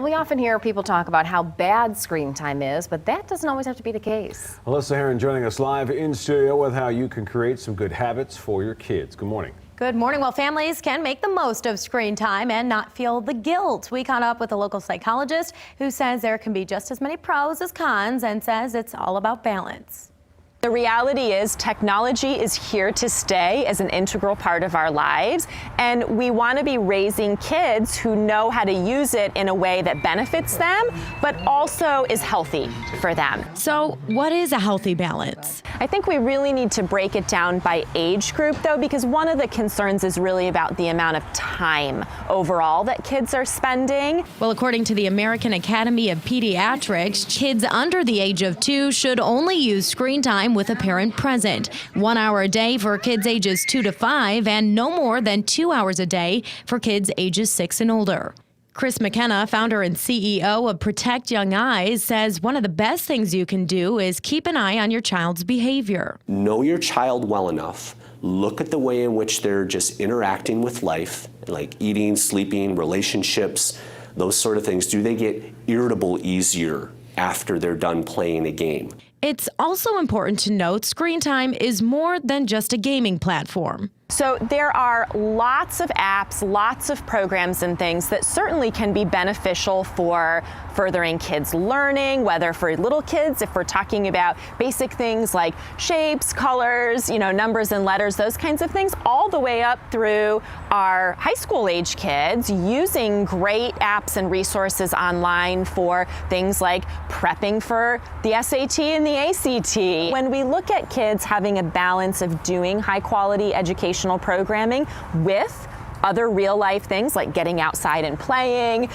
we often hear people talk about how bad screen time is, but that doesn't always have to be the case. Alyssa Heron joining us live in studio with how you can create some good habits for your kids. Good morning. Good morning. Well, families can make the most of screen time and not feel the guilt. We caught up with a local psychologist who says there can be just as many pros as cons and says it's all about balance. The reality is technology is here to stay as an integral part of our lives, and we want to be raising kids who know how to use it in a way that benefits them, but also is healthy for them. So what is a healthy balance? I think we really need to break it down by age group, though, because one of the concerns is really about the amount of time overall that kids are spending. Well, according to the American Academy of Pediatrics, kids under the age of 2 should only use screen time with a parent present. 1 hour a day for kids ages 2 to 5 and no more than 2 hours a day for kids ages 6 and older. Chris McKenna, founder and CEO of Protect Young Eyes, says one of the best things you can do is keep an eye on your child's behavior. Know your child well enough. Look at the way in which they're just interacting with life, like eating, sleeping, relationships, those sort of things. Do they get irritable easier after they're done playing a game? It's also important to note screen time is more than just a gaming platform. So there are lots of apps, lots of programs and things that certainly can be beneficial for furthering kids' learning, whether for little kids, if we're talking about basic things like shapes, colors, numbers and letters, those kinds of things, all the way up through our high school age kids using great apps and resources online for things like prepping for the SAT and the ACT. When we look at kids having a balance of doing high quality educational programming with other real life things like getting outside and playing,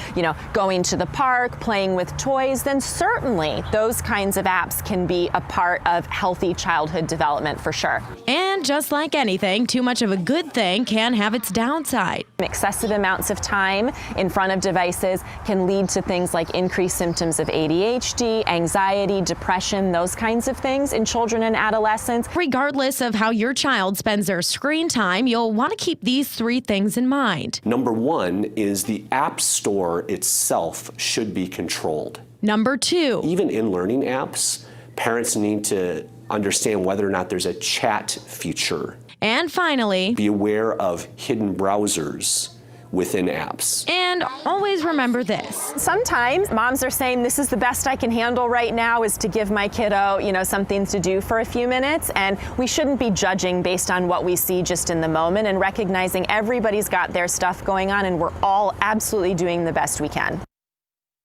going to the park, playing with toys, then certainly those kinds of apps can be a part of healthy childhood development for sure. And just like anything, too much of a good thing can have its downside. Excessive amounts of time in front of devices can lead to things like increased symptoms of ADHD, anxiety, depression, those kinds of things in children and adolescents. Regardless of how your child spends their screen time, you'll want to keep these 3 things in mind. Number 1 is the App Store itself should be controlled. Number 2. Even in learning apps, parents need to understand whether or not there's a chat feature. And finally, be aware of hidden browsers within apps. And always remember this. Sometimes moms are saying this is the best I can handle right now is to give my kiddo, something to do for a few minutes, and we shouldn't be judging based on what we see just in the moment and recognizing everybody's got their stuff going on and we're all absolutely doing the best we can.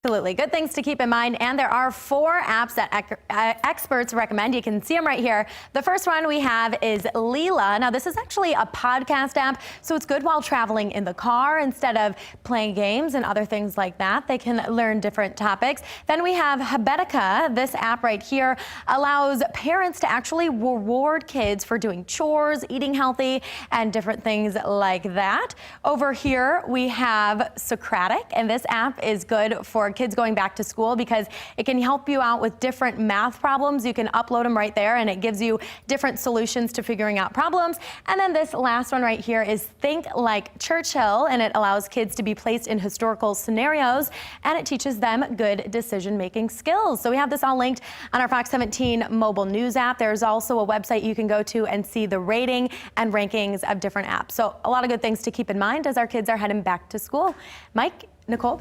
Absolutely. Good things to keep in mind. And there are 4 apps that experts recommend. You can see them right here. The first one we have is Leela. Now, this is actually a podcast app, so it's good while traveling in the car instead of playing games and other things like that. They can learn different topics. Then we have Habetica. This app right here allows parents to actually reward kids for doing chores, eating healthy, and different things like that. Over here, we have Socratic, and this app is good for kids going back to school because it can help you out with different math problems. You can upload them right there and it gives you different solutions to figuring out problems. And then this last one right here is Think Like Churchill, and it allows kids to be placed in historical scenarios and it teaches them good decision-making skills. So we have this all linked on our Fox 17 mobile news app. There's also a website you can go to and see the rating and rankings of different apps. So a lot of good things to keep in mind as our kids are heading back to school. Mike, Nicole.